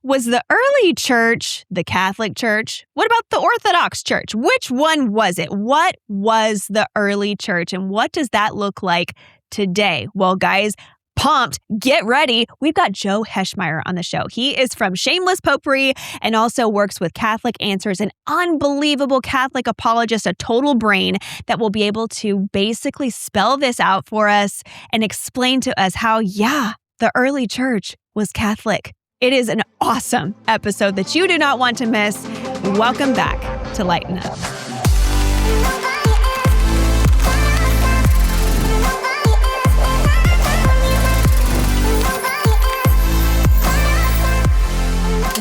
Was the early church the Catholic Church? What about the Orthodox Church? Which one was it? What was the early church, and what does that look like today? Well, guys, pumped, get ready. We've got Joe Heschmeyer on the show. He is from Shameless Popery and also works with Catholic Answers, an unbelievable Catholic apologist, a total brain that will be able to basically spell this out for us and explain to us how, the early church was Catholic. It is an awesome episode that you do not want to miss. Welcome back to Lighten.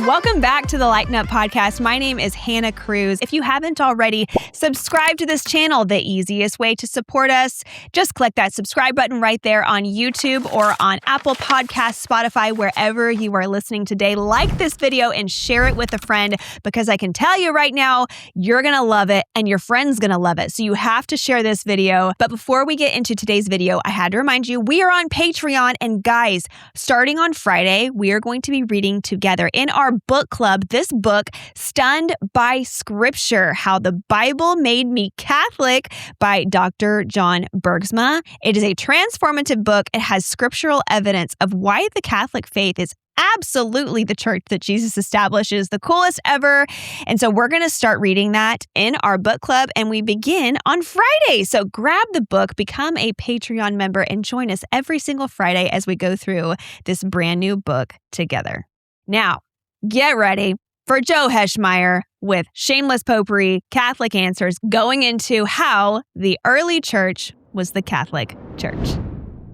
Welcome back to the Lighten Up podcast. My name is Hannah Cruz. If you haven't already, subscribe to this channel. The easiest way to support us, just click that subscribe button right there on YouTube or on Apple Podcasts, Spotify, wherever you are listening today. Like this video and share it with a friend, because I can tell you right now, you're going to love it and your friend's going to love it. So you have to share this video. But before we get into today's video, I had to remind you, we are on Patreon. And guys, starting on Friday, we are going to be reading together in our book club this book, Stunned by Scripture, How the Bible Made Me Catholic by Dr. John Bergsma. It is a transformative book. It has scriptural evidence of why the Catholic faith is absolutely the church that Jesus establishes, the coolest ever. And so we're going to start reading that in our book club, and we begin on Friday. So grab the book, become a Patreon member, and join us every single Friday as we go through this brand new book together. Now, get ready for Joe Heschmeyer with Shameless Popery, Catholic Answers, going into how the early church was the Catholic Church.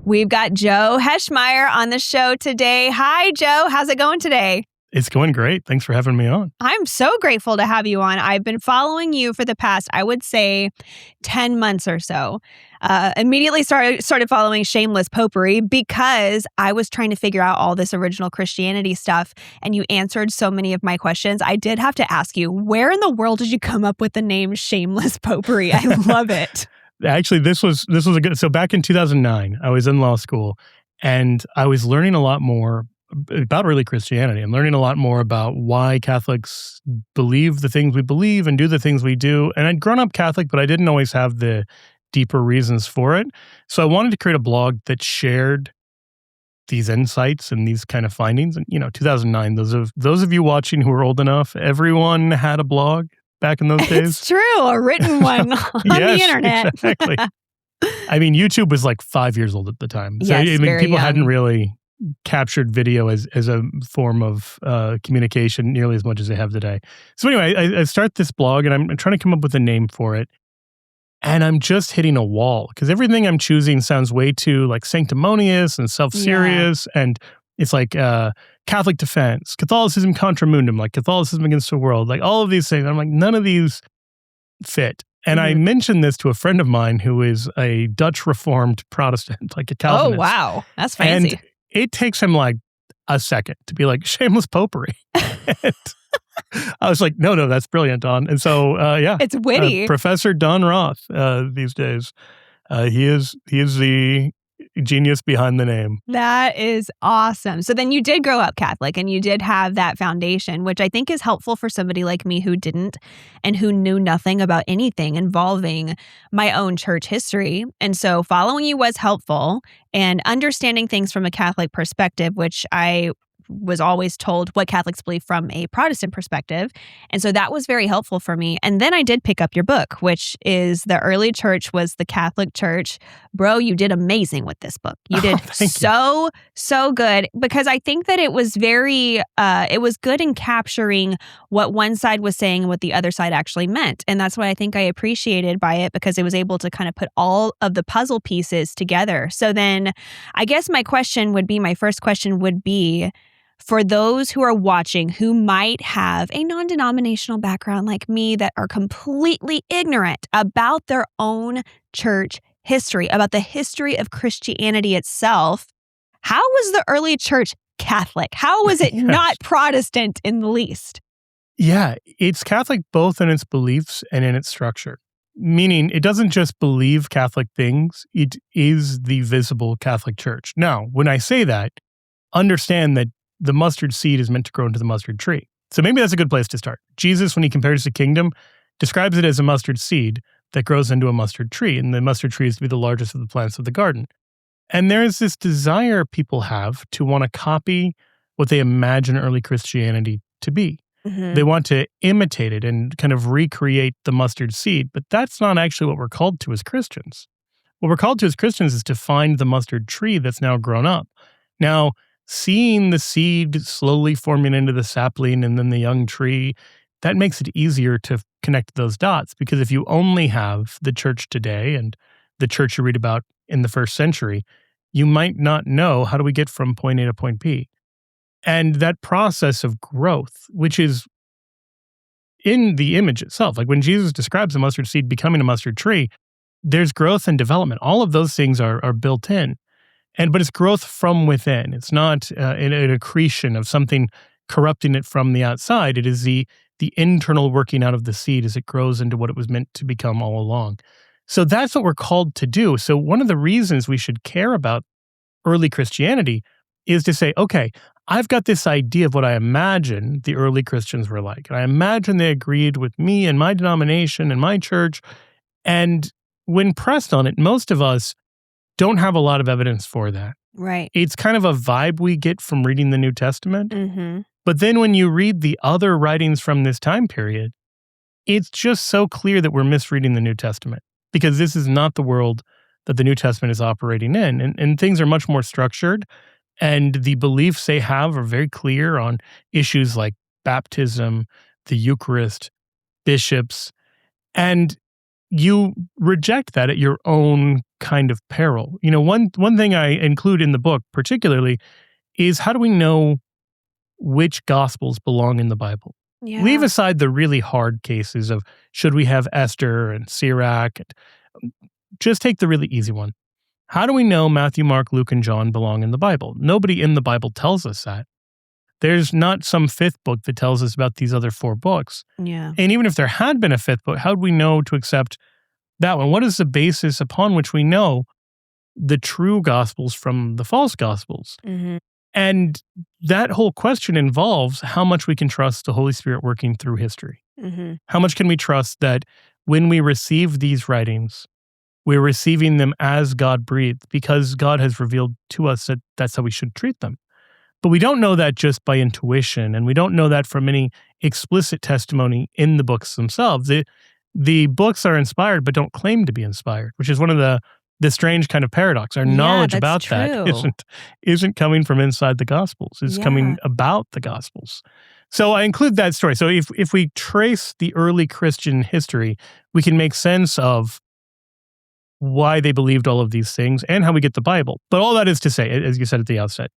We've got Joe Heschmeyer on the show today. Hi, Joe. How's it going today? It's going great. Thanks for having me on. I'm so grateful to have you on. I've been following you for the past, I would say, 10 months or so. Immediately started following Shameless Popery because I was trying to figure out all this original Christianity stuff, and you answered so many of my questions. I did have to ask you, where in the world did you come up with the name Shameless Popery? I love it. Actually, this was a good. So back in 2009, I was in law school, and I was learning a lot more about early Christianity. I'm learning a lot more about why Catholics believe the things we believe and do the things we do. And I'd grown up Catholic, but I didn't always have the deeper reasons for it. So I wanted to create a blog that shared these insights and these kind of findings. And 2009, those of you watching who are old enough, everyone had a blog back in those days. It's true, a written one on the internet. Exactly. I mean, YouTube was like 5 years old at the time. So yes, people hadn't really captured video as a form of communication nearly as much as they have today. So anyway, I start this blog and I'm trying to come up with a name for it. And I'm just hitting a wall because everything I'm choosing sounds way too like sanctimonious and self-serious. Yeah. And it's like Catholic defense, Catholicism contra mundum, like Catholicism against the world, like all of these things. I'm like, none of these fit. And I mentioned this to a friend of mine who is a Dutch Reformed Protestant, like a Calvinist. Oh, wow. That's fancy. And it takes him like a second to be like, Shameless Popery. I was like, no, that's brilliant, Don. And so, it's witty. Professor Don Roth these days. He is the genius behind the name. That is awesome. So then you did grow up Catholic and you did have that foundation, which I think is helpful for somebody like me who didn't and who knew nothing about anything involving my own church history. And so following you was helpful, and understanding things from a Catholic perspective, which I was always told what Catholics believe from a Protestant perspective. And so that was very helpful for me. And then I did pick up your book, which is The Early Church Was the Catholic Church. Bro, you did amazing with this book. You did so good, because I think that it was it was good in capturing what one side was saying and what the other side actually meant. And that's what I think I appreciated by it, because it was able to kind of put all of the puzzle pieces together. So then I guess my first question would be, for those who are watching who might have a non-denominational background like me that are completely ignorant about their own church history, about the history of Christianity itself, how was the early church Catholic? How was it not Protestant in the least? Yeah, it's Catholic both in its beliefs and in its structure. Meaning it doesn't just believe Catholic things, it is the visible Catholic Church. Now, when I say that, understand that the mustard seed is meant to grow into the mustard tree. So maybe that's a good place to start. Jesus, when he compares the kingdom, describes it as a mustard seed that grows into a mustard tree, and the mustard tree is to be the largest of the plants of the garden. And there's this desire people have to want to copy what they imagine early Christianity to be. They want to imitate it and kind of recreate the mustard seed, but that's not actually what we're called to as Christians. What we're called to as Christians is to find the mustard tree that's now grown up. Now, seeing the seed slowly forming into the sapling and then the young tree, that makes it easier to connect those dots, because if you only have the church today and the church you read about in the first century, you might not know how do we get from point A to point B. And that process of growth, which is in the image itself, like when Jesus describes the mustard seed becoming a mustard tree, there's growth and development. All of those things are built in. But it's growth from within. It's not an accretion of something corrupting it from the outside. It is the internal working out of the seed as it grows into what it was meant to become all along. So that's what we're called to do. So one of the reasons we should care about early Christianity is to say, okay, I've got this idea of what I imagine the early Christians were like. And I imagine they agreed with me and my denomination and my church. And when pressed on it, most of us don't have a lot of evidence for that. Right. It's kind of a vibe we get from reading the New Testament. But then when you read the other writings from this time period, it's just so clear that we're misreading the New Testament, because this is not the world that the New Testament is operating in. And things are much more structured. And the beliefs they have are very clear on issues like baptism, the Eucharist, bishops, and you reject that at your own kind of peril. You know, one thing I include in the book particularly is, how do we know which gospels belong in the Bible? Yeah. Leave aside the really hard cases of should we have Esther and Sirach. Just take the really easy one. How do we know Matthew, Mark, Luke, and John belong in the Bible? Nobody in the Bible tells us that. There's not some fifth book that tells us about these other four books. Yeah. And even if there had been a fifth book, how do we know to accept that one? What is the basis upon which we know the true gospels from the false gospels? And that whole question involves how much we can trust the Holy Spirit working through history. How much can we trust that when we receive these writings, we're receiving them as God breathed, because God has revealed to us that that's how we should treat them. But we don't know that just by intuition, and we don't know that from any explicit testimony in the books themselves. The books are inspired but don't claim to be inspired, which is one of the strange kind of paradox. Our knowledge about that isn't coming from inside the Gospels. It's coming about the Gospels. So I include that story. So if we trace the early Christian history, we can make sense of why they believed all of these things and how we get the Bible. But all that is to say, as you said at the outset,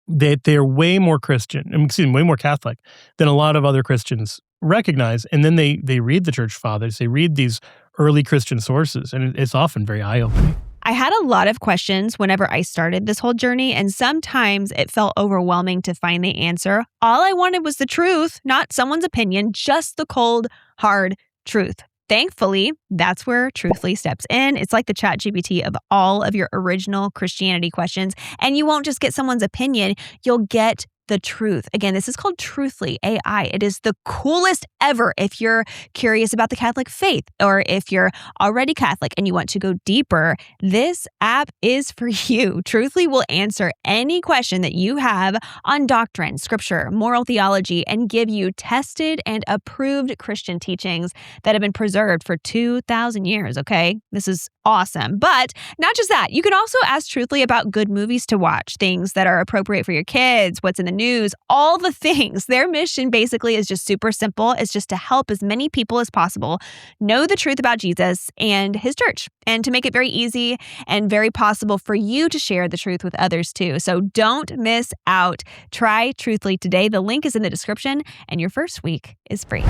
that they're way more way more Catholic than a lot of other Christians recognize. And then they read the Church Fathers, they read these early Christian sources, and it's often very eye-opening. I had a lot of questions whenever I started this whole journey, and sometimes it felt overwhelming to find the answer. All I wanted was the truth, not someone's opinion, just the cold, hard truth. Thankfully, that's where Truthly steps in. It's like the ChatGPT of all of your original Christianity questions. And you won't just get someone's opinion, you'll get the truth. Again, this is called Truthly AI. It is the coolest ever if you're curious about the Catholic faith, or if you're already Catholic and you want to go deeper. This app is for you. Truthly will answer any question that you have on doctrine, scripture, moral theology, and give you tested and approved Christian teachings that have been preserved for 2,000 years, okay? This is awesome. But not just that, you can also ask Truthly about good movies to watch, things that are appropriate for your kids, what's in the news, all the things. Their mission basically is just super simple. It's just to help as many people as possible know the truth about Jesus and his church, and to make it very easy and very possible for you to share the truth with others too. So don't miss out. Try Truthly today. The link is in the description, and your first week is free.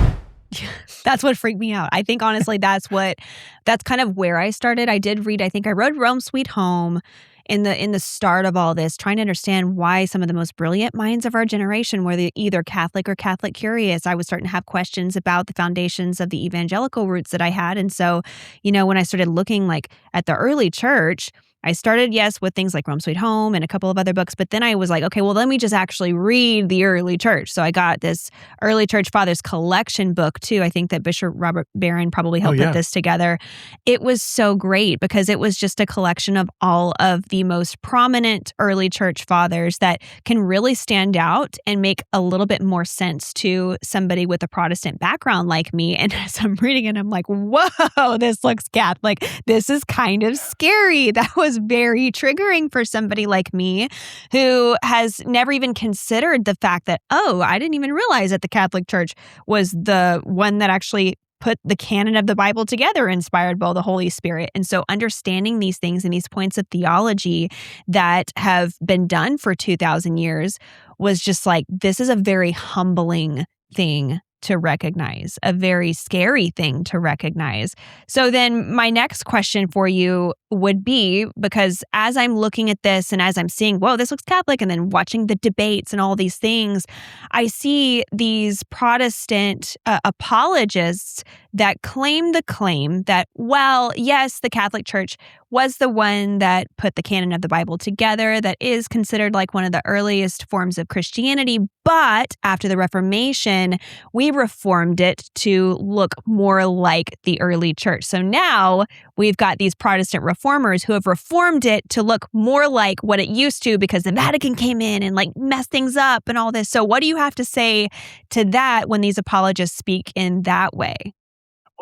That's what freaked me out. I think honestly, that's kind of where I started. I read Rome Sweet Home in the start of all this, trying to understand why some of the most brilliant minds of our generation were either Catholic or Catholic curious. I was starting to have questions about the foundations of the evangelical roots that I had. And so, when I started looking at the early church, I started, yes, with things like Rome Sweet Home and a couple of other books, but then I was like, okay, well, let me just actually read the early church. So I got this Early Church Fathers collection book too. I think that Bishop Robert Barron probably helped put this together. It was so great because it was just a collection of all of the most prominent early church fathers that can really stand out and make a little bit more sense to somebody with a Protestant background like me. And as I'm reading it, I'm like, whoa, this looks Catholic. This is kind of scary. That was very triggering for somebody like me who has never even considered the fact that, oh, I didn't even realize that the Catholic Church was the one that actually put the canon of the Bible together, inspired by the Holy Spirit. And so understanding these things and these points of theology that have been done for 2,000 years was just like, this is a very humbling thing to recognize, a very scary thing to recognize. So then my next question for you would be, because as I'm looking at this and as I'm seeing, whoa, this looks Catholic, and then watching the debates and all these things, I see these Protestant apologists that claim the claim that, well, yes, the Catholic Church was the one that put the canon of the Bible together, that is considered like one of the earliest forms of Christianity, but after the Reformation, we reformed it to look more like the early church. So now we've got these Protestant reformers who have reformed it to look more like what it used to because the Vatican came in and like messed things up and all this. So what do you have to say to that when these apologists speak in that way?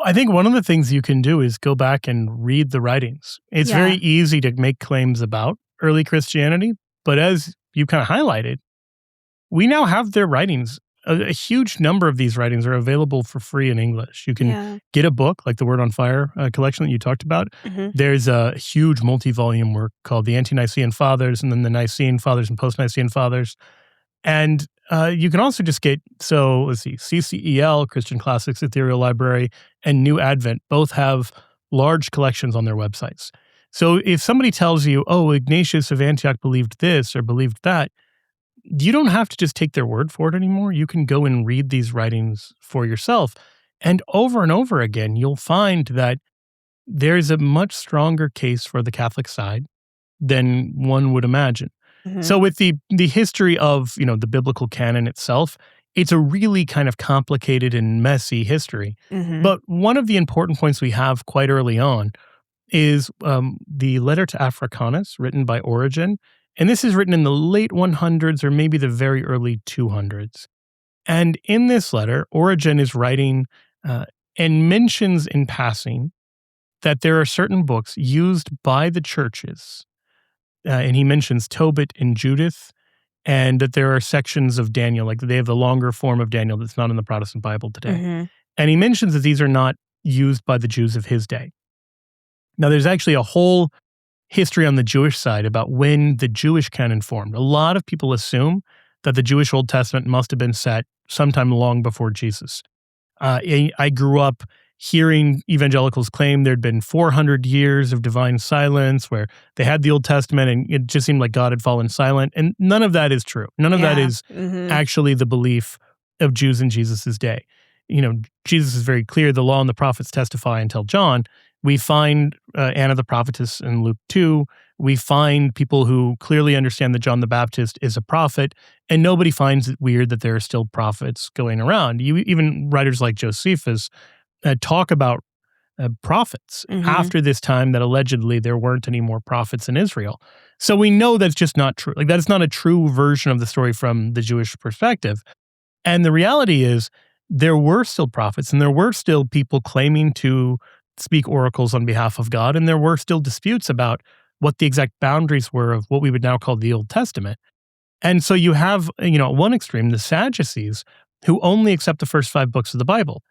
I think one of the things you can do is go back and read the writings. It's very easy to make claims about early Christianity, but as you kind of highlighted, we now have their writings. A huge number of these writings are available for free in English. You can get a book like the Word on Fire collection that you talked about. Mm-hmm. There's a huge multi-volume work called the Ante-Nicene Fathers and then the Nicene Fathers and Post-Nicene Fathers. And you can also just get, so let's see, CCEL, Christian Classics Ethereal Library, and New Advent both have large collections on their websites. So if somebody tells you, oh, Ignatius of Antioch believed this or believed that, you don't have to just take their word for it anymore. You can go and read these writings for yourself. And over again, you'll find that there's a much stronger case for the Catholic side than one would imagine. Mm-hmm. So with the history of, the biblical canon itself, it's a really kind of complicated and messy history. Mm-hmm. But one of the important points we have quite early on is the letter to Africanus written by Origen. And this is written in the late 100s or maybe the very early 200s. And in this letter, Origen is writing and mentions in passing that there are certain books used by the churches. And he mentions Tobit and Judith, and that there are sections of Daniel, like they have the longer form of Daniel that's not in the Protestant Bible today. Mm-hmm. And he mentions that these are not used by the Jews of his day. Now, there's actually a whole history on the Jewish side about when the Jewish canon formed. A lot of people assume that the Jewish Old Testament must have been set sometime long before Jesus. I grew up hearing evangelicals claim there'd been 400 years of divine silence where they had the Old Testament and it just seemed like God had fallen silent. And none of that is true. None of that is actually the belief of Jews in Jesus' day. Jesus is very clear. The law and the prophets testify until John. We find Anna the prophetess in Luke 2. We find people who clearly understand that John the Baptist is a prophet, and nobody finds it weird that there are still prophets going around. Even writers like Josephus talk about prophets after this time that allegedly there weren't any more prophets in Israel. So we know that's just not true. Like, that is not a true version of the story from the Jewish perspective. And the reality is there were still prophets, and there were still people claiming to speak oracles on behalf of God, and there were still disputes about what the exact boundaries were of what we would now call the Old Testament. And so you have, at one extreme, the Sadducees, who only accept the first 5 books of the Bible.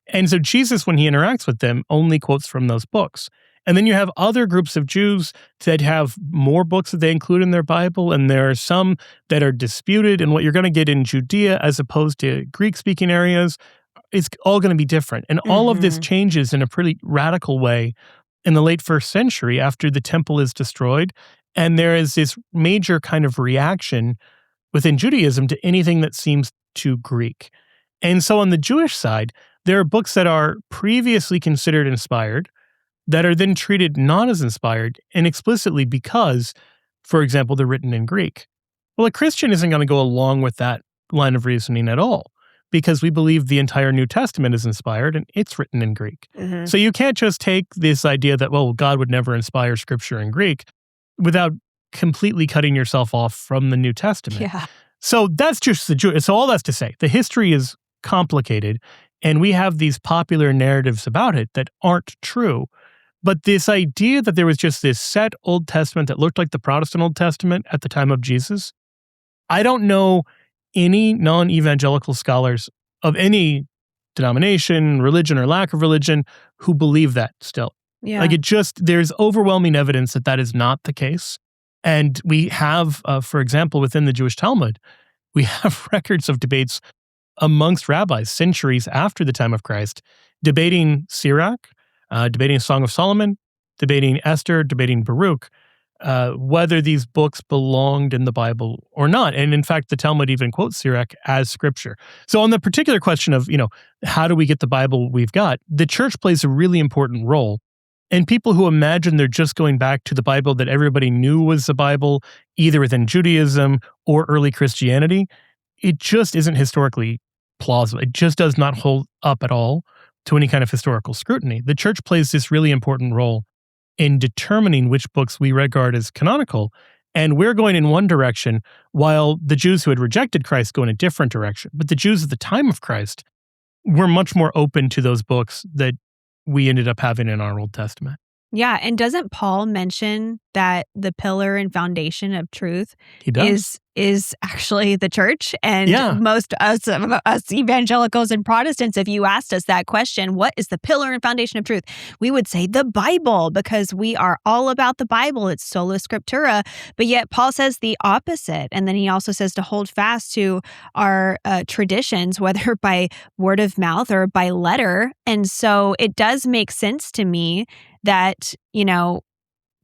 And so Jesus, when he interacts with them, only quotes from those books. And then you have other groups of Jews that have more books that they include in their Bible, and there are some that are disputed, and what you're going to get in Judea as opposed to Greek-speaking areas, it's all going to be different. And all of this changes in a pretty radical way in the late 1st century after the temple is destroyed. And there is this major kind of reaction within Judaism to anything that seems too Greek. And so on the Jewish side, there are books that are previously considered inspired that are then treated not as inspired and explicitly because, for example, they're written in Greek. Well, a Christian isn't going to go along with that line of reasoning at all because we believe the entire New Testament is inspired and it's written in Greek. Mm-hmm. So you can't just take this idea that, well, God would never inspire scripture in Greek without completely cutting yourself off from the New Testament. Yeah. So that's just so all that's to say, the history is complicated and we have these popular narratives about it that aren't true. But this idea that there was just this set Old Testament that looked like the Protestant Old Testament at the time of Jesus, I don't know any non-evangelical scholars of any denomination, religion, or lack of religion who believe that still. Yeah. Like there's overwhelming evidence that that is not the case. And we have, for example, within the Jewish Talmud, we have records of debates amongst rabbis centuries after the time of Christ, debating Sirach, debating Song of Solomon, debating Esther, debating Baruch, whether these books belonged in the Bible or not. And in fact, the Talmud even quotes Sirach as scripture. So on the particular question of, how do we get the Bible we've got, the church plays a really important role. And people who imagine they're just going back to the Bible that everybody knew was the Bible, either within Judaism or early Christianity, it just isn't historically plausible. It just does not hold up at all to any kind of historical scrutiny. The church plays this really important role in determining which books we regard as canonical, and we're going in one direction while the Jews who had rejected Christ go in a different direction. But the Jews at the time of Christ were much more open to those books that we ended up having in our Old Testament. Yeah, and doesn't Paul mention that the pillar and foundation of truth He does. is actually the church? And Yeah. most us evangelicals and Protestants, if you asked us that question, what is the pillar and foundation of truth? We would say the Bible, because we are all about the Bible. It's sola scriptura. But yet Paul says the opposite. And then he also says to hold fast to our traditions, whether by word of mouth or by letter. And so it does make sense to me that,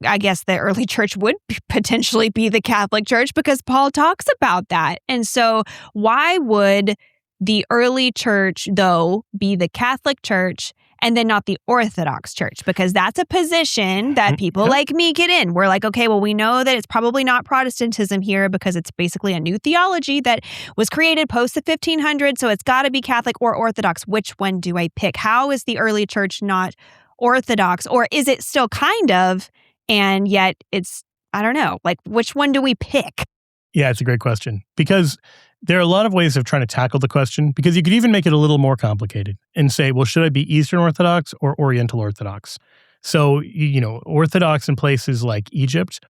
I guess the early church would potentially be the Catholic Church because Paul talks about that. And so why would the early church, though, be the Catholic Church and then not the Orthodox Church? Because that's a position that people like me get in. We're like, okay, well, we know that it's probably not Protestantism here because it's basically a new theology that was created post the 1500s. So it's got to be Catholic or Orthodox. Which one do I pick? How is the early church not Orthodox? Or is it still kind of, and yet it's, I don't know, like which one do we pick? Yeah, it's a great question because there are a lot of ways of trying to tackle the question, because you could even make it a little more complicated and say, well, should I be Eastern Orthodox or Oriental Orthodox? So, Orthodox in places like Egypt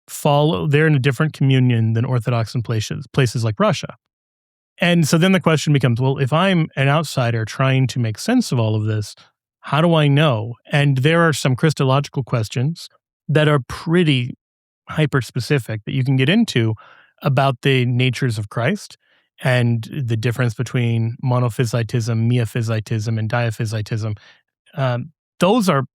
they're in a different communion than Orthodox in places like Russia. And so then the question becomes, well, if I'm an outsider trying to make sense of all of this, how do I know? And there are some Christological questions that are pretty hyper-specific that you can get into about the natures of Christ and the difference between monophysitism, miaphysitism, and diaphysitism. Those are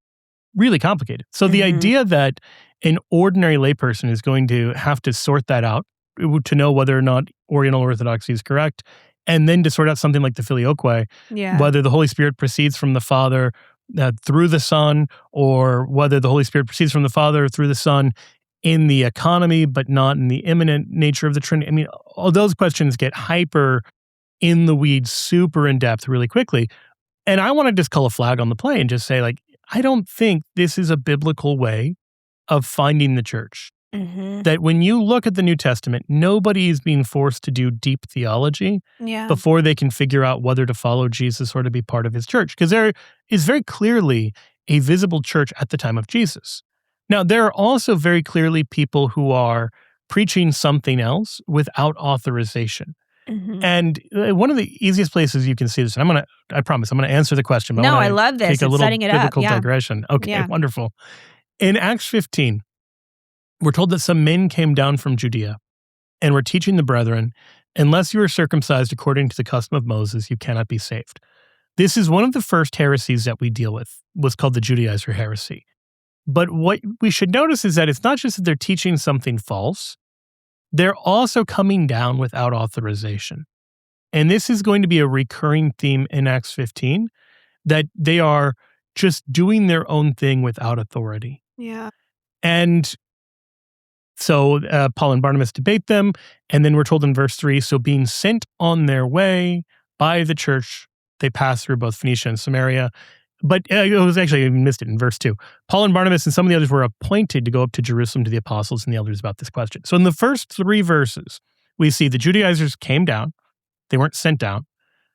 really complicated. So the idea that an ordinary layperson is going to have to sort that out to know whether or not Oriental Orthodoxy is correct, and then to sort out something like the Filioque, whether the Holy Spirit proceeds from the Father through the Son, or whether the Holy Spirit proceeds from the Father through the Son in the economy, but not in the immanent nature of the Trinity. I mean, all those questions get hyper in the weeds, super in depth really quickly. And I want to just call a flag on the play and just say, I don't think this is a biblical way of finding the church. That when you look at the New Testament, nobody is being forced to do deep theology before they can figure out whether to follow Jesus or to be part of his church. Because there is very clearly a visible church at the time of Jesus. Now, there are also very clearly people who are preaching something else without authorization. And one of the easiest places you can see this, and I promise, I'm going to answer the question. But I love this. Take a little setting it biblical up. digression. Okay, wonderful. In Acts 15, we're told that some men came down from Judea and were teaching the brethren, unless you are circumcised according to the custom of Moses, you cannot be saved. This is one of the first heresies that we deal with, what's called the Judaizer heresy. But what we should notice is that it's not just that they're teaching something false, they're also coming down without authorization. And this is going to be a recurring theme in Acts 15, that they are just doing their own thing without authority. Yeah. And so Paul and Barnabas debate them, and then we're told in verse 3, so being sent on their way by the church, they passed through both Phoenicia and Samaria. But it was actually, I missed it in verse 2. Paul and Barnabas and some of the others were appointed to go up to Jerusalem to the apostles and the elders about this question. So in the first 3 verses, we see the Judaizers came down, they weren't sent down,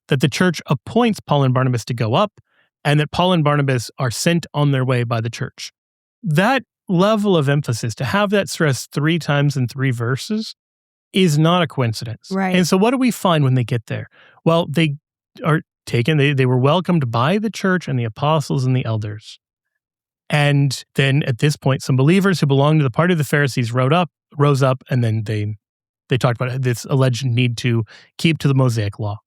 that the church appoints Paul and Barnabas to go up, and that Paul and Barnabas are sent on their way by the church. That level of emphasis, to have that stressed 3 times in 3 verses, is not a coincidence. Right. And so what do we find when they get there? Well, they are taken, they were welcomed by the church and the apostles and the elders. And then at this point, some believers who belonged to the party of the Pharisees rose up, and then they talked about this alleged need to keep to the Mosaic law.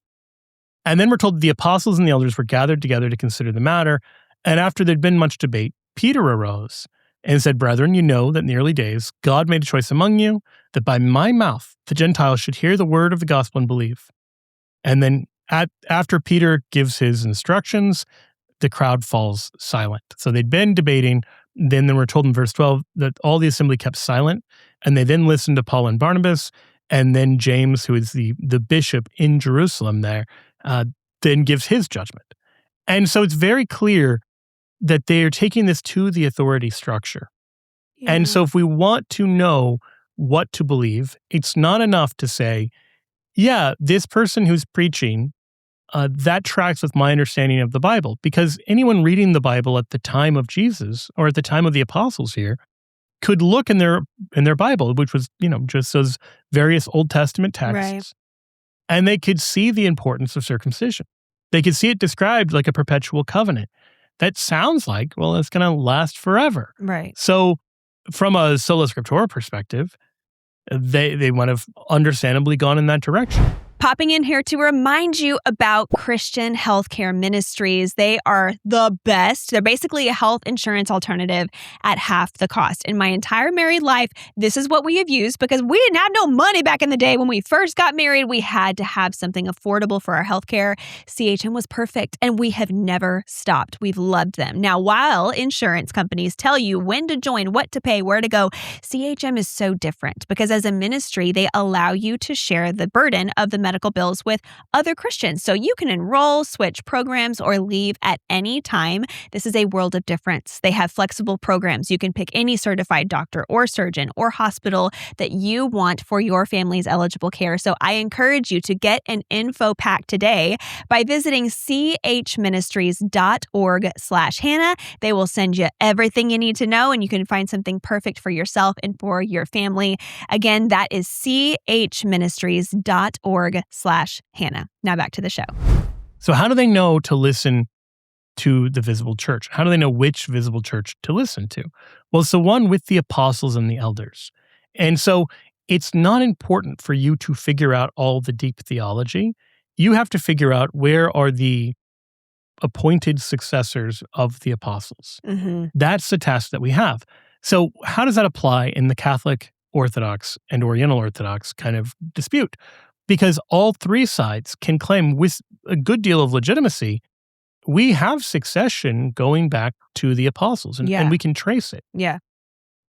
And then we're told that the apostles and the elders were gathered together to consider the matter. And after there'd been much debate, Peter arose and said, "Brethren, you know that in the early days, God made a choice among you that by my mouth the Gentiles should hear the word of the gospel and believe." And then after Peter gives his instructions, the crowd falls silent. So they'd been debating. Then we're told in verse 12 that all the assembly kept silent, and they then listened to Paul and Barnabas, and then James, who is the bishop in Jerusalem there, then gives his judgment. And so it's very clear that they are taking this to the authority structure. Yeah. And so if we want to know what to believe, it's not enough to say, yeah, this person who's preaching, that tracks with my understanding of the Bible. Because anyone reading the Bible at the time of Jesus, or at the time of the apostles here, could look in their Bible, which was, just those various Old Testament texts, Right. and they could see the importance of circumcision. They could see it described like a perpetual covenant. That sounds like, well, it's going to last forever. Right. So from a sola scriptura perspective, they might have understandably gone in that direction. Popping in here to remind you about Christian healthcare ministries. They are the best. They're basically a health insurance alternative at half the cost. In my entire married life, this is what we have used because we didn't have no money back in the day. When we first got married, we had to have something affordable for our healthcare. CHM was perfect, and we have never stopped. We've loved them. Now, while insurance companies tell you when to join, what to pay, where to go, CHM is so different because as a ministry, they allow you to share the burden of the medical bills with other Christians. So you can enroll, switch programs, or leave at any time. This is a world of difference. They have flexible programs. You can pick any certified doctor or surgeon or hospital that you want for your family's eligible care. So I encourage you to get an info pack today by visiting chministries.org/Hannah. They will send you everything you need to know, and you can find something perfect for yourself and for your family. Again, that is chministries.org/Hannah. Now back to the show. So how do they know to listen to the visible church? How do they know which visible church to listen to? Well, it's the one with the apostles and the elders. And so it's not important for you to figure out all the deep theology. You have to figure out where are the appointed successors of the apostles. Mm-hmm. That's the task that we have. So how does that apply in the Catholic, Orthodox, and Oriental Orthodox kind of dispute? Because all 3 sides can claim with a good deal of legitimacy, we have succession going back to the apostles, and we can trace it. Yeah.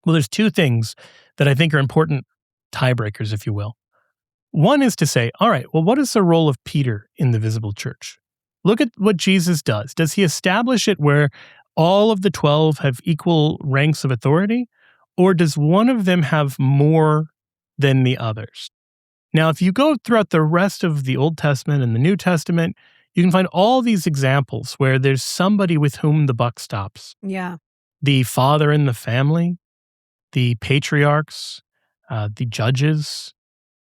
Well, there's 2 things that I think are important tiebreakers, if you will. One is to say, all right, well, what is the role of Peter in the visible church? Look at what Jesus does. Does he establish it where all of the 12 have equal ranks of authority? Or does one of them have more than the others? Now, if you go throughout the rest of the Old Testament and the New Testament, you can find all these examples where there's somebody with whom the buck stops. Yeah. The father in the family, the patriarchs, the judges,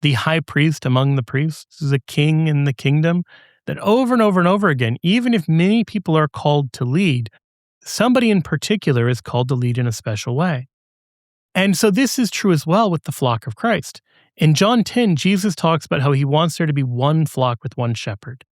the high priest among the priests, the king in the kingdom, that over and over and over again, even if many people are called to lead, somebody in particular is called to lead in a special way. And so this is true as well with the flock of Christ. In John 10, Jesus talks about how he wants there to be one flock with one shepherd.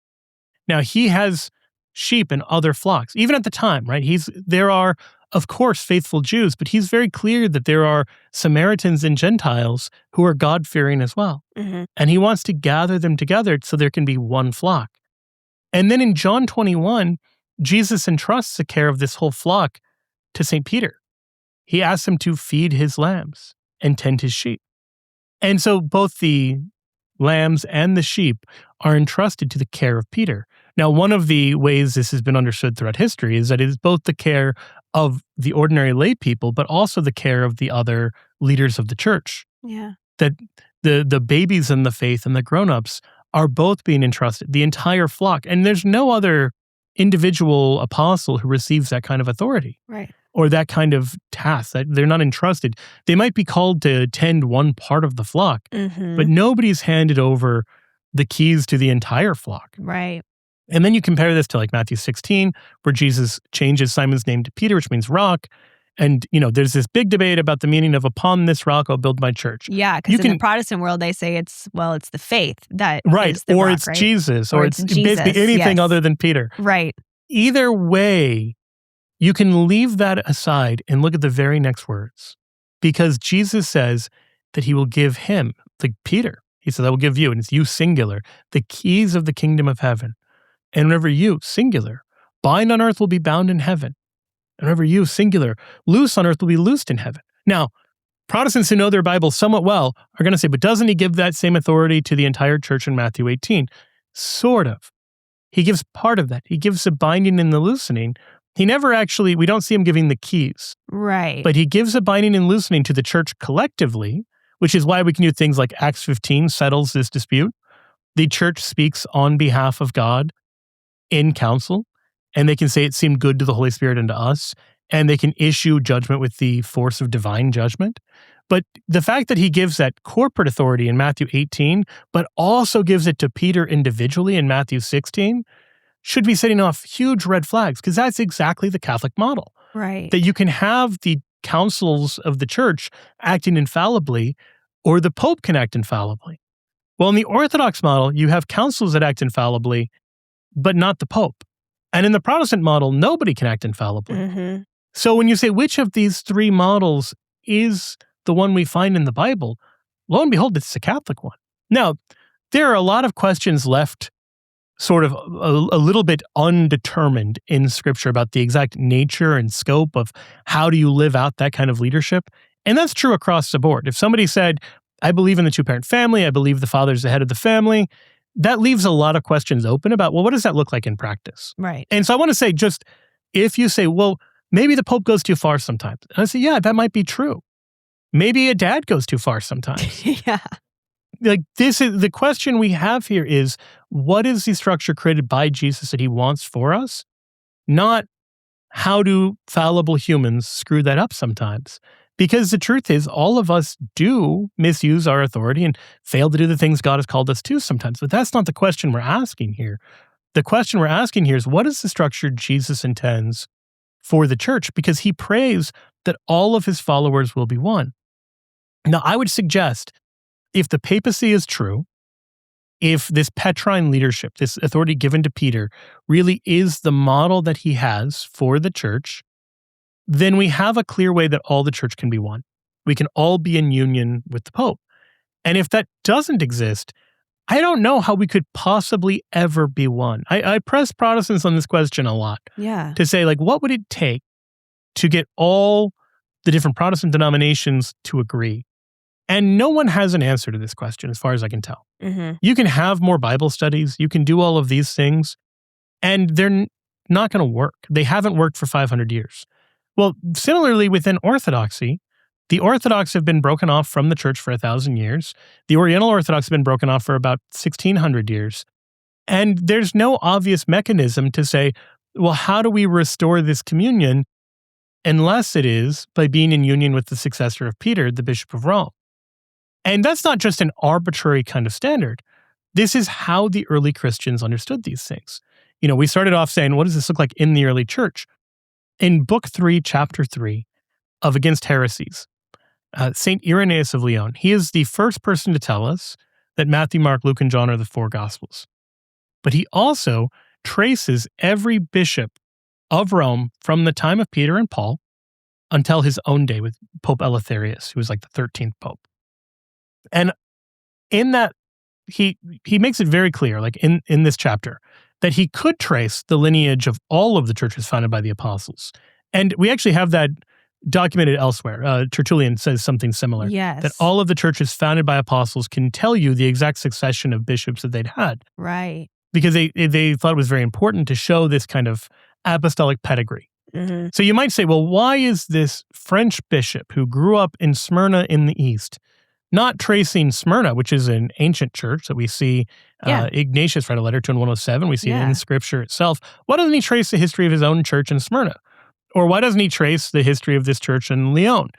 Now, he has sheep and other flocks, even at the time, right? There are, of course, faithful Jews, but he's very clear that there are Samaritans and Gentiles who are God-fearing as well. Mm-hmm. And he wants to gather them together so there can be one flock. And then in John 21, Jesus entrusts the care of this whole flock to St. Peter. He asks him to feed his lambs and tend his sheep. And so both the lambs and the sheep are entrusted to the care of Peter. Now, one of the ways this has been understood throughout history is that it is both the care of the ordinary lay people, but also the care of the other leaders of the church. Yeah. That the babies in the faith and the grown-ups are both being entrusted, the entire flock. And there's no other individual apostle who receives that kind of authority. Right. Or that kind of task, that they're not entrusted. They might be called to tend one part of the flock, but nobody's handed over the keys to the entire flock. Right. And then you compare this to like Matthew 16, where Jesus changes Simon's name to Peter, which means rock. And, there's this big debate about the meaning of upon this rock I'll build my church. Yeah, because in the Protestant world, they say it's the faith that right, is the or rock, it's right? Jesus, or it's Jesus, basically anything other than Peter. Right. Either way, you can leave that aside and look at the very next words, because Jesus says that he will give him, like Peter, he says, I will give you, and it's you singular, the keys of the kingdom of heaven. And whenever you, singular, bind on earth will be bound in heaven. And whenever you, singular, loose on earth will be loosed in heaven. Now, Protestants who know their Bible somewhat well are going to say, but doesn't he give that same authority to the entire church in Matthew 18? Sort of. He gives part of that. He gives the binding and the loosening. He never actually, we don't see him giving the keys. Right. But he gives a binding and loosening to the church collectively, which is why we can do things like Acts 15 settles this dispute. The church speaks on behalf of God in council, and they can say it seemed good to the Holy Spirit and to us, and they can issue judgment with the force of divine judgment. But the fact that he gives that corporate authority in Matthew 18, but also gives it to Peter individually in Matthew 16, should be setting off huge red flags, because that's exactly the Catholic model. Right. That you can have the councils of the church acting infallibly, or the Pope can act infallibly. Well, in the Orthodox model, you have councils that act infallibly, but not the Pope. And in the Protestant model, nobody can act infallibly. So when you say which of these three models is the one we find in the Bible, lo and behold, it's the Catholic one. Now, there are a lot of questions left sort of a little bit undetermined in Scripture about the exact nature and scope of how do you live out that kind of leadership. And that's true across the board. If somebody said, I believe in the two-parent family, I believe the father's the head of the family, that leaves a lot of questions open about, well, what does that look like in practice? Right. And so I want to say, just if you say, well, maybe the Pope goes too far sometimes. And I say, yeah, that might be true. Maybe a dad goes too far sometimes. Yeah. Like, this is the question we have here is, what is the structure created by Jesus that he wants for us? Not how do fallible humans screw that up sometimes? Because the truth is, all of us do misuse our authority and fail to do the things God has called us to sometimes. But that's not the question we're asking here. The question we're asking here is, what is the structure Jesus intends for the church? Because he prays that all of his followers will be one. Now, I would suggest, if the papacy is true, if this Petrine leadership, this authority given to Peter, really is the model that he has for the church, then we have a clear way that all the church can be one. We can all be in union with the Pope. And if that doesn't exist, I don't know how we could possibly ever be one. I press Protestants on this question a lot. Yeah. To say, like, what would it take to get all the different Protestant denominations to agree? And no one has an answer to this question, as far as I can tell. You can have more Bible studies, you can do all of these things, and they're not going to work. They haven't worked for 500 years. Well, similarly within Orthodoxy, the Orthodox have been broken off from the church for 1,000 years. The Oriental Orthodox have been broken off for about 1,600 years. And there's no obvious mechanism to say, well, how do we restore this communion unless it is by being in union with the successor of Peter, the Bishop of Rome? And that's not just an arbitrary kind of standard. This is how the early Christians understood these things. We started off saying, what does this look like in the early church? In Book 3, Chapter 3 of Against Heresies, St. Irenaeus of Lyon, he is the first person to tell us that Matthew, Mark, Luke, and John are the four Gospels. But he also traces every bishop of Rome from the time of Peter and Paul until his own day with Pope Eleutherius, who was like the 13th Pope. And in that, he makes it very clear, like in this chapter, that he could trace the lineage of all of the churches founded by the apostles. And we actually have that documented elsewhere. Tertullian says something similar. Yes. That all of the churches founded by apostles can tell you the exact succession of bishops that they'd had. Right. Because they thought it was very important to show this kind of apostolic pedigree. Mm-hmm. So you might say, well, why is this French bishop who grew up in Smyrna in the East not tracing Smyrna, which is an ancient church that we see Ignatius write a letter to in 107. We see it in Scripture itself. Why doesn't he trace the history of his own church in Smyrna? Or why doesn't he trace the history of this church in Lyon?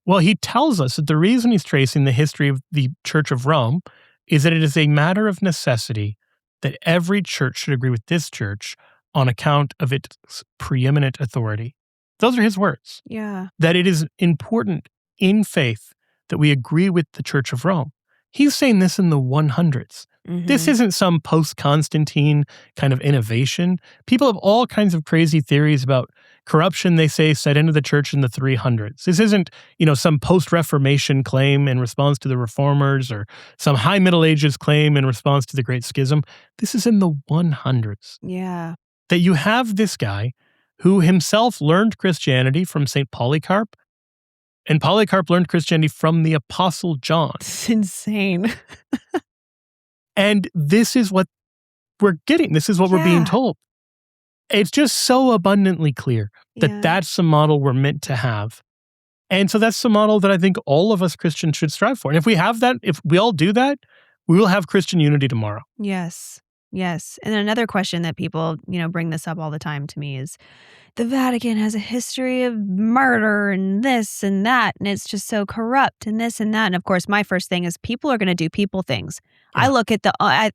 Well, he tells us that the reason he's tracing the history of the Church of Rome is that it is a matter of necessity that every church should agree with this church on account of its preeminent authority. Those are his words. Yeah. That it is important in faith that we agree with the Church of Rome. He's saying this in the 100s. Mm-hmm. This isn't some post-Constantine kind of innovation. People have all kinds of crazy theories about corruption, they say, set into the church in the 300s. This isn't, some post-Reformation claim in response to the Reformers or some high Middle Ages claim in response to the Great Schism. This is in the 100s. Yeah. That you have this guy who himself learned Christianity from St. Polycarp, and Polycarp learned Christianity from the Apostle John. It's insane. And this is what we're getting. This is what we're being told. It's just so abundantly clear that that's the model we're meant to have. And so that's the model that I think all of us Christians should strive for. And if we have that, if we all do that, we will have Christian unity tomorrow. Yes. Yes. And another question that people, bring this up all the time to me is the Vatican has a history of murder and this and that, and it's just so corrupt and this and that. And of course, my first thing is people are going to do people things. Yeah. I look at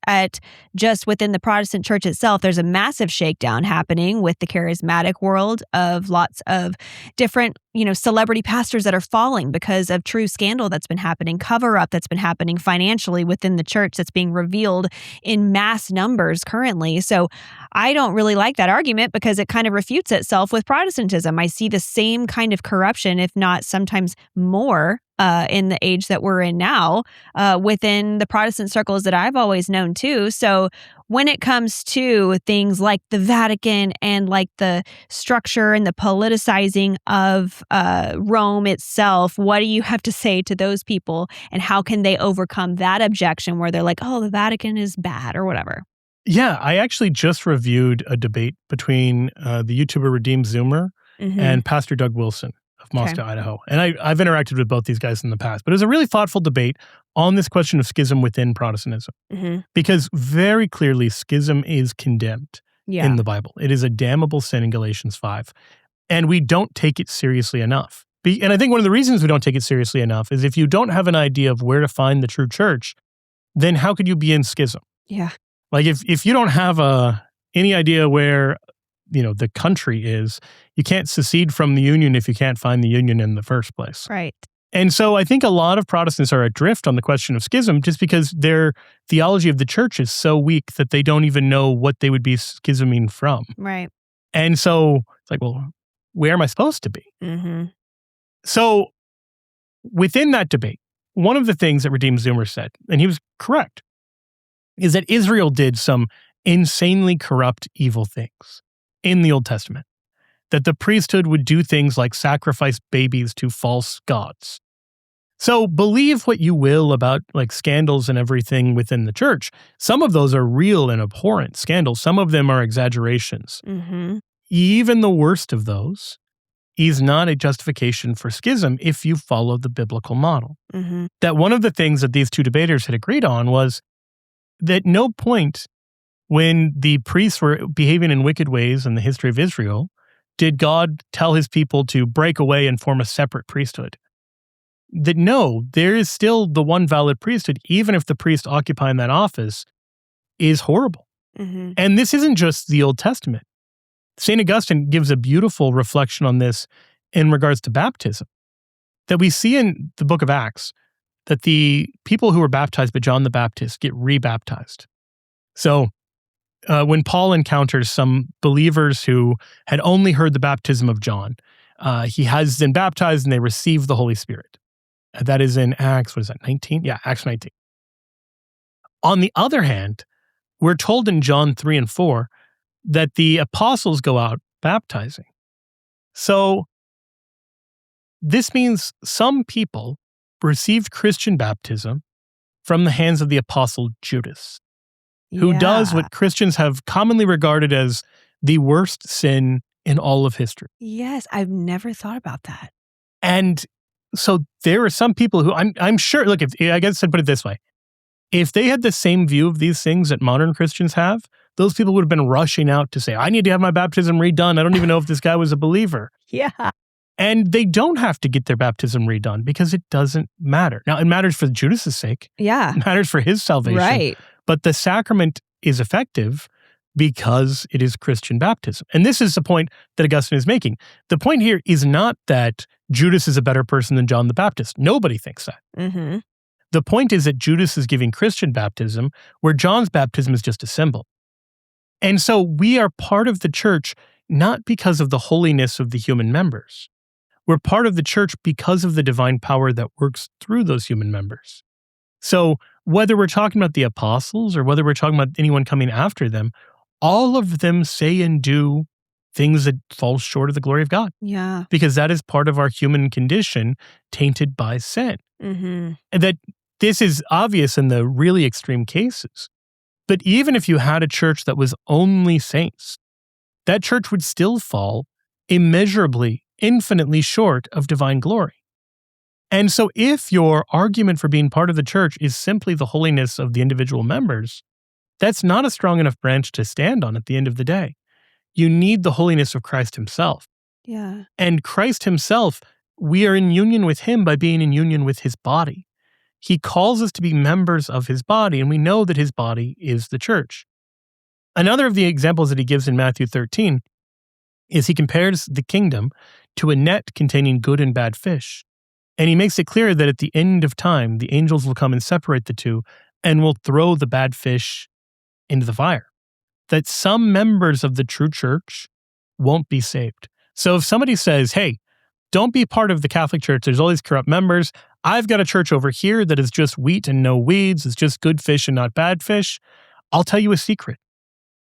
at just within the Protestant church itself, there's a massive shakedown happening with the charismatic world of lots of different, celebrity pastors that are falling because of true scandal that's been happening, cover up that's been happening financially within the church that's being revealed in mass numbers currently. So I don't really like that argument because it kind of refutes itself with Protestantism. I see the same kind of corruption, if not sometimes more, in the age that we're in now, within the Protestant circles that I've always known too. So when it comes to things like the Vatican and like the structure and the politicizing of Rome itself, what do you have to say to those people, and how can they overcome that objection where they're like, oh, the Vatican is bad or whatever? Yeah, I actually just reviewed a debate between the YouTuber Redeemed Zoomer and Pastor Doug Wilson of Moscow, Idaho. And I've interacted with both these guys in the past, but it was a really thoughtful debate on this question of schism within Protestantism. Because very clearly schism is condemned in the Bible. It is a damnable sin in Galatians 5. And we don't take it seriously enough. And I think one of the reasons we don't take it seriously enough is if you don't have an idea of where to find the true church, then how could you be in schism? Yeah. Like if you don't have any idea where, the country is, you can't secede from the union if you can't find the union in the first place. Right. And so I think a lot of Protestants are adrift on the question of schism just because their theology of the church is so weak that they don't even know what they would be schisming from. Right. And so it's like, well, where am I supposed to be? So within that debate, one of the things that Redeemed Zoomer said, and he was correct, is that Israel did some insanely corrupt evil things in the Old Testament. That the priesthood would do things like sacrifice babies to false gods. So believe what you will about like scandals and everything within the church. Some of those are real and abhorrent scandals. Some of them are exaggerations. Even the worst of those is not a justification for schism if you follow the biblical model. That one of the things that these two debaters had agreed on was that no point when the priests were behaving in wicked ways in the history of Israel did God tell his people to break away and form a separate priesthood. That no, there is still the one valid priesthood, even if the priest occupying that office is horrible. And this isn't just the Old Testament. St. Augustine gives a beautiful reflection on this in regards to baptism. That we see in the book of Acts that the people who were baptized by John the Baptist get rebaptized. So when Paul encounters some believers who had only heard the baptism of John, he has them baptized and they receive the Holy Spirit. That is in Acts, 19? Yeah, Acts 19. On the other hand, we're told in John 3 and 4 that the apostles go out baptizing. So this means some people received Christian baptism from the hands of the apostle Judas, who does what Christians have commonly regarded as the worst sin in all of history. Yes, I've never thought about that. And so there are some people who I'm sure, look, I guess I'd put it this way. If they had the same view of these things that modern Christians have, those people would have been rushing out to say, I need to have my baptism redone. I don't even know if this guy was a believer. Yeah. And they don't have to get their baptism redone because it doesn't matter. Now, it matters for Judas's sake. Yeah. It matters for his salvation. Right. But the sacrament is effective because it is Christian baptism. And this is the point that Augustine is making. The point here is not that Judas is a better person than John the Baptist. Nobody thinks that. Mm-hmm. The point is that Judas is giving Christian baptism, where John's baptism is just a symbol. And so we are part of the church not because of the holiness of the human members. We're part of the church because of the divine power that works through those human members. So whether we're talking about the apostles or whether we're talking about anyone coming after them, all of them say and do things that fall short of the glory of God. Yeah. Because that is part of our human condition tainted by sin. Mm-hmm. And that this is obvious in the really extreme cases. But even if you had a church that was only saints, that church would still fall immeasurably, infinitely short of divine glory. And so if your argument for being part of the church is simply the holiness of the individual members, that's not a strong enough branch to stand on at the end of the day. You need the holiness of Christ himself. Yeah. And Christ himself, we are in union with him by being in union with his body. He calls us to be members of his body, and we know that his body is the church. Another of the examples that he gives in Matthew 13 is he compares the kingdom to a net containing good and bad fish. And he makes it clear that at the end of time, the angels will come and separate the two and will throw the bad fish into the fire. That some members of the true church won't be saved. So if somebody says, hey, don't be part of the Catholic Church, there's all these corrupt members, I've got a church over here that is just wheat and no weeds, it's just good fish and not bad fish, I'll tell you a secret.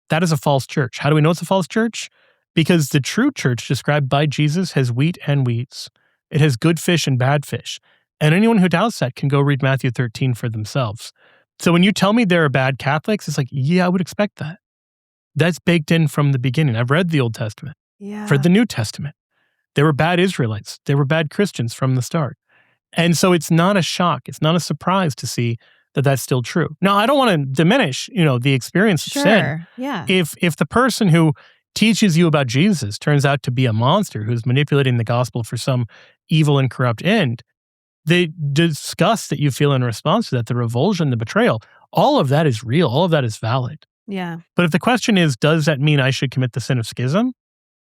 That is a false church. How do we know it's a false church? Because the true church described by Jesus has wheat and weeds. It has good fish and bad fish. And anyone who doubts that can go read Matthew 13 for themselves. So when you tell me there are bad Catholics, it's like, yeah, I would expect that. That's baked in from the beginning. I've read the Old Testament. Yeah. For the New Testament. There were bad Israelites. There were bad Christians from the start. And so it's not a shock. It's not a surprise to see that that's still true. Now, I don't want to diminish, the experience of sin. Yeah. If the person who teaches you about Jesus turns out to be a monster who's manipulating the gospel for some evil and corrupt end, the disgust that you feel in response to that, the revulsion, the betrayal, all of that is real. All of that is valid. Yeah. But if the question is, does that mean I should commit the sin of schism?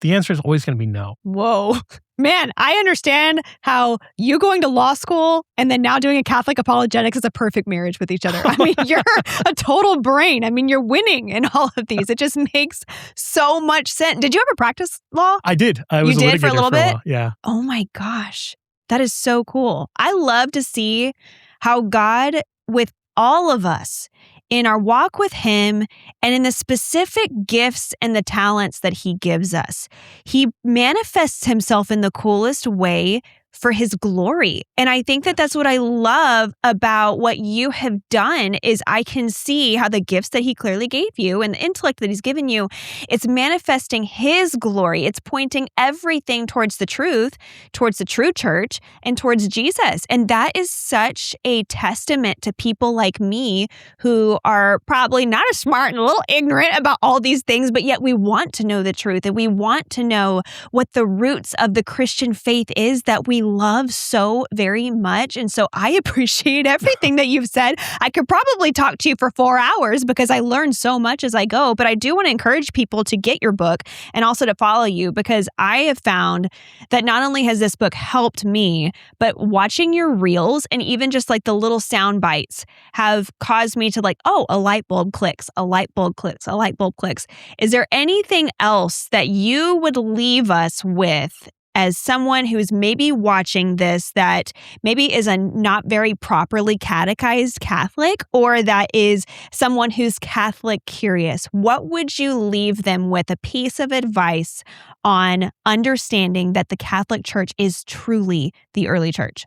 The answer is always going to be no. Whoa. Man, I understand how you going to law school and then now doing a Catholic apologetics is a perfect marriage with each other. I mean, you're a total brain. I mean, you're winning in all of these. It just makes so much sense. Did you ever practice law? I did. I was you did for a little bit? Yeah. Oh my gosh. That is so cool. I love to see how God, with all of us, in our walk with him and in the specific gifts and the talents that he gives us, he manifests himself in the coolest way for his glory. And I think that that's what I love about what you have done is I can see how the gifts that he clearly gave you and the intellect that he's given you, it's manifesting his glory. It's pointing everything towards the truth, towards the true church, and towards Jesus. And that is such a testament to people like me who are probably not as smart and a little ignorant about all these things, but yet we want to know the truth and we want to know what the roots of the Christian faith is that we love so very much. And so I appreciate everything that you've said. I could probably talk to you for 4 hours because I learn so much as I go, but I do want to encourage people to get your book and also to follow you because I have found that not only has this book helped me, but watching your reels and even just like the little sound bites have caused me to like, oh, a light bulb clicks, a light bulb clicks, a light bulb clicks. Is there anything else that you would leave us with as someone who's maybe watching this that maybe is a not very properly catechized Catholic, or that is someone who's Catholic curious? What would you leave them with, a piece of advice on understanding that the Catholic Church is truly the early church?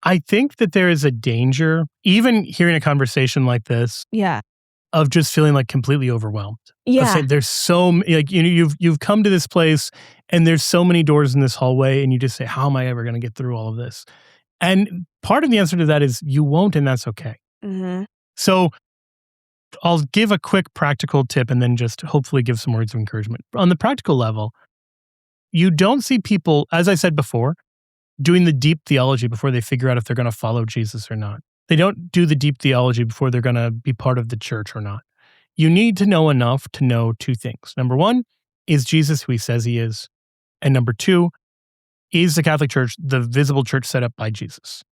I think that there is a danger, even hearing a conversation like this, of just feeling like completely overwhelmed. Of saying, there's so like, you've come to this place and there's so many doors in this hallway, and you just say, how am I ever going to get through all of this? And part of the answer to that is you won't, and that's okay. Mm-hmm. So I'll give a quick practical tip and then just hopefully give some words of encouragement. On the practical level, you don't see people, as I said before, doing the deep theology before they figure out if they're going to follow Jesus or not. They don't do the deep theology before they're going to be part of the church or not. You need to know enough to know two things. Number one, is Jesus who he says he is? And number two, is the Catholic Church the visible church set up by Jesus?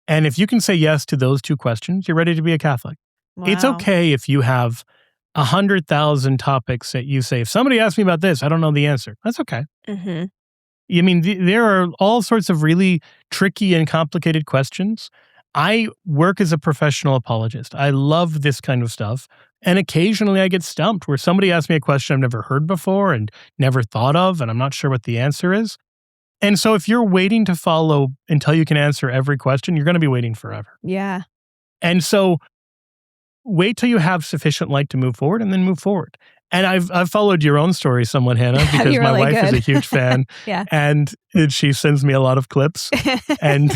And if you can say yes to those two questions, you're ready to be a Catholic. Wow. It's okay if you have 100,000 topics that you say, if somebody asks me about this, I don't know the answer. That's okay. Mm-hmm. I mean, there are all sorts of really tricky and complicated questions. I work as a professional apologist. I love this kind of stuff. And occasionally I get stumped where somebody asks me a question I've never heard before and never thought of, and I'm not sure what the answer is. And so if you're waiting to follow until you can answer every question, you're going to be waiting forever. Yeah. And so wait till you have sufficient light to move forward, and then move forward. And I've followed your own story somewhat, Hannah, because my wife is a huge fan. Yeah. And she sends me a lot of clips. And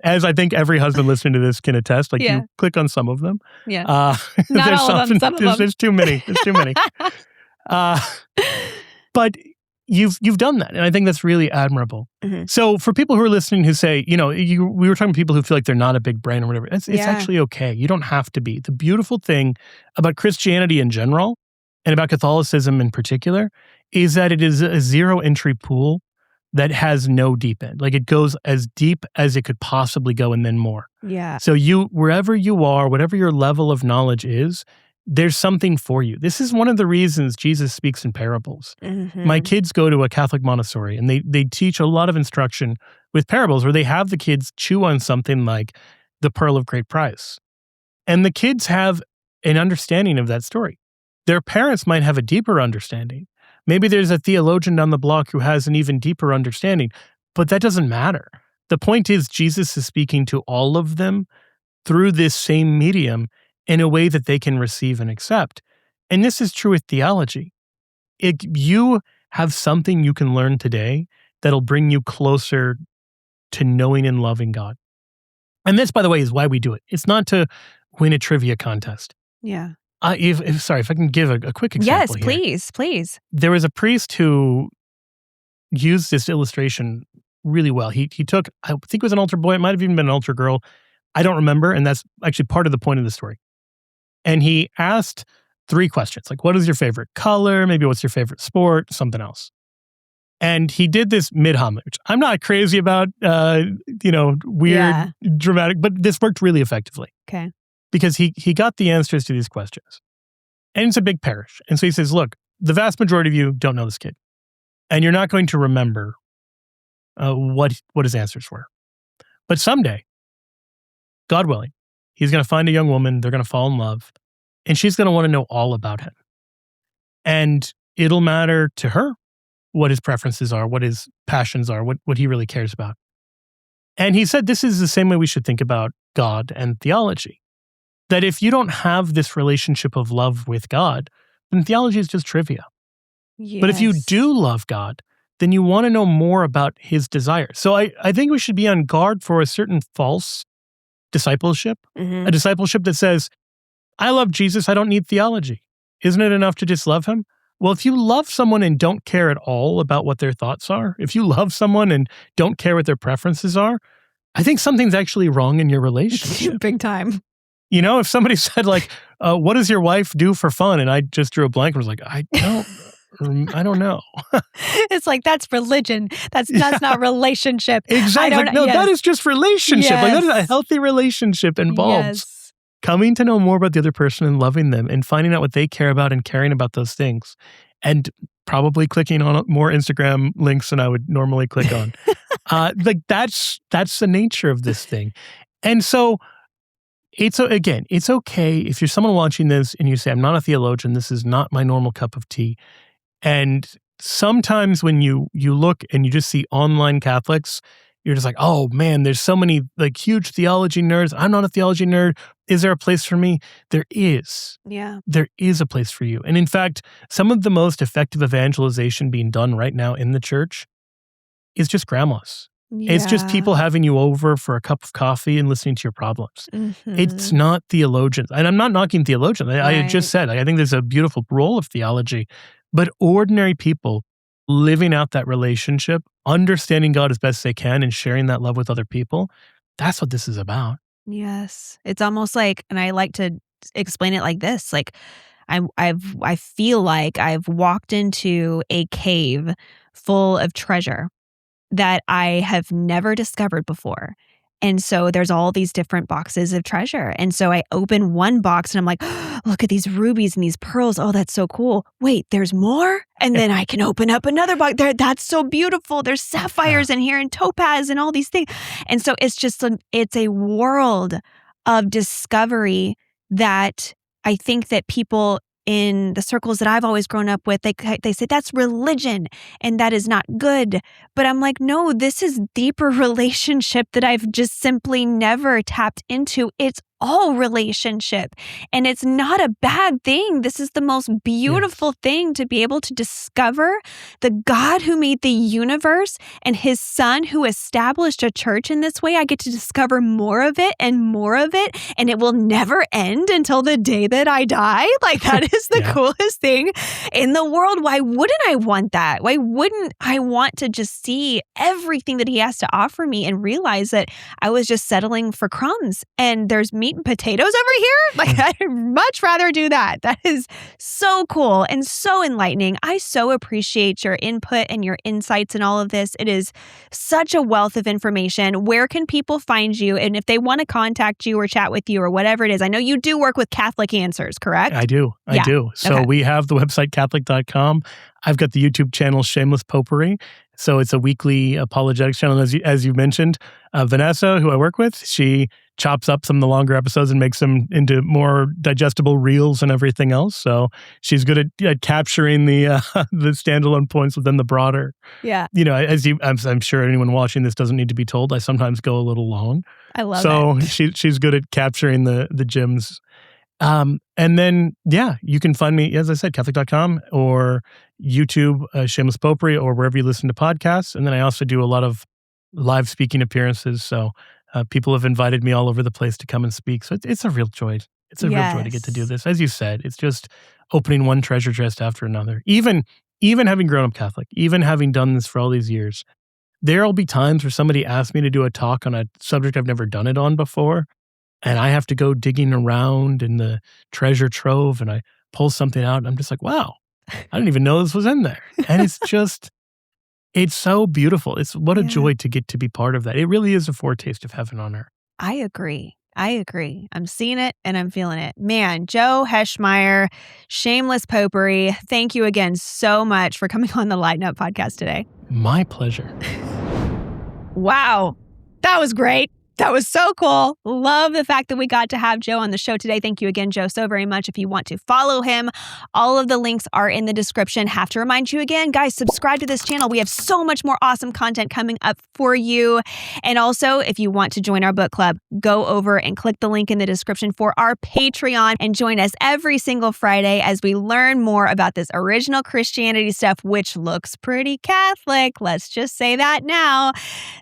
as I think every husband listening to this can attest, like you click on some of them. Yeah. Not all of them, some of them. There's too many. There's too many. But you've done that. And I think that's really admirable. Mm-hmm. So for people who are listening who say, we were talking to people who feel like they're not a big brain or whatever, it's actually okay. You don't have to be. The beautiful thing about Christianity in general, and about Catholicism in particular, is that it is a zero entry pool that has no deep end. Like, it goes as deep as it could possibly go, and then more. Yeah. So wherever you are, whatever your level of knowledge is, there's something for you. This is one of the reasons Jesus speaks in parables. Mm-hmm. My kids go to a Catholic Montessori, and they teach a lot of instruction with parables, where they have the kids chew on something like the pearl of great price. And the kids have an understanding of that story. Their parents might have a deeper understanding. Maybe there's a theologian down the block who has an even deeper understanding, but that doesn't matter. The point is, Jesus is speaking to all of them through this same medium in a way that they can receive and accept. And this is true with theology. You have something you can learn today that'll bring you closer to knowing and loving God. And this, by the way, is why we do it. It's not to win a trivia contest. Yeah. If I can give a quick example here. Yes, please. There was a priest who used this illustration really well. He took, I think it was an altar boy, it might have even been an altar girl. I don't remember, and that's actually part of the point of the story. And he asked 3 questions, like, what is your favorite color? Maybe what's your favorite sport? Something else. And he did this mid-homily, which I'm not crazy about, weird, dramatic, but this worked really effectively. Okay. Because he got the answers to these questions. And it's a big parish. And so he says, look, the vast majority of you don't know this kid. And you're not going to remember what his answers were. But someday, God willing, he's going to find a young woman, they're going to fall in love, and she's going to want to know all about him. And it'll matter to her what his preferences are, what his passions are, what he really cares about. And he said this is the same way we should think about God and theology. That if you don't have this relationship of love with God, then theology is just trivia. Yes. But if you do love God, then you want to know more about his desires. So I think we should be on guard for a certain false discipleship, a discipleship that says, I love Jesus, I don't need theology. Isn't it enough to just love him? Well, if you love someone and don't care at all about what their thoughts are, if you love someone and don't care what their preferences are, I think something's actually wrong in your relationship. Big time. If somebody said, like, what does your wife do for fun? And I just drew a blank and was like, I don't know. It's like, that's religion. That's not relationship. Exactly. That is just relationship. Yes. Like, that is a healthy relationship involves coming to know more about the other person and loving them and finding out what they care about and caring about those things. and probably clicking on more Instagram links than I would normally click on. That's the nature of this thing. And so it's okay if you're someone watching this and you say, I'm not a theologian, this is not my normal cup of tea. And sometimes when you look and you just see online Catholics, you're just like, oh man, there's so many like huge theology nerds. I'm not a theology nerd. Is there a place for me? There is. Yeah. There is a place for you. And in fact, some of the most effective evangelization being done right now in the church is just grandmas. Yeah. It's just people having you over for a cup of coffee and listening to your problems. Mm-hmm. It's not theologians. And I'm not knocking theologians. I had just said, I think there's a beautiful role of theology, but ordinary people living out that relationship, understanding God as best they can and sharing that love with other people, that's what this is about. Yes. It's almost like, and I like to explain it like this, like I feel like I've walked into a cave full of treasure that I have never discovered before. And so there's all these different boxes of treasure. And so I open one box and I'm like, oh, look at these rubies and these pearls. Oh, that's so cool. Wait, there's more? And then I can open up another box. That's so beautiful. There's sapphires in here and topaz and all these things. And so it's just, it's a world of discovery that I think that people in the circles that I've always grown up with, they say that's religion and that is not good. But I'm like, no, this is deeper relationship that I've just simply never tapped into. It's all relationship. And it's not a bad thing. This is the most beautiful thing to be able to discover the God who made the universe and his son who established a church in this way. I get to discover more of it and more of it. And it will never end until the day that I die. Like that is the coolest thing in the world. Why wouldn't I want that? Why wouldn't I want to just see everything that he has to offer me and realize that I was just settling for crumbs and there's meat and potatoes over here? Like, I'd much rather do that. That is so cool and so enlightening. I so appreciate your input and your insights in all of this. It is such a wealth of information. Where can people find you? And if they want to contact you or chat with you or whatever it is, I know you do work with Catholic Answers, correct? I do. So we have the website Catholic.com. I've got the YouTube channel Shameless Popery. So it's a weekly apologetics channel. As you mentioned, Vanessa, who I work with, she chops up some of the longer episodes and makes them into more digestible reels and everything else. So she's good at capturing the standalone points within the broader. Yeah. You know, I'm sure anyone watching this doesn't need to be told, I sometimes go a little long. I love it. So she's good at capturing the gems. And then, you can find me, as I said, Catholic.com or YouTube, Shameless Popery, or wherever you listen to podcasts. And then I also do a lot of live speaking appearances. So people have invited me all over the place to come and speak. So it's a real joy. It's a real joy to get to do this. As you said, it's just opening one treasure chest after another. Even having grown up Catholic, even having done this for all these years, there'll be times where somebody asks me to do a talk on a subject I've never done it on before. And I have to go digging around in the treasure trove and I pull something out and I'm just like, wow, I didn't even know this was in there. And it's so beautiful. It's what a joy to get to be part of that. It really is a foretaste of heaven on earth. I agree. I'm seeing it and I'm feeling it. Man, Joe Heschmeyer, Shameless Popery, thank you again so much for coming on the Lighten Up podcast today. My pleasure. Wow. That was great. That was so cool. Love the fact that we got to have Joe on the show today. Thank you again, Joe, so very much. If you want to follow him, all of the links are in the description. Have to remind you again, guys, subscribe to this channel. We have so much more awesome content coming up for you. And also, if you want to join our book club, go over and click the link in the description for our Patreon and join us every single Friday as we learn more about this original Christianity stuff, which looks pretty Catholic. Let's just say that now.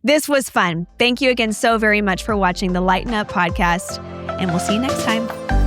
This was fun. Thank you again so very much for watching the Lighten Up podcast, and we'll see you next time.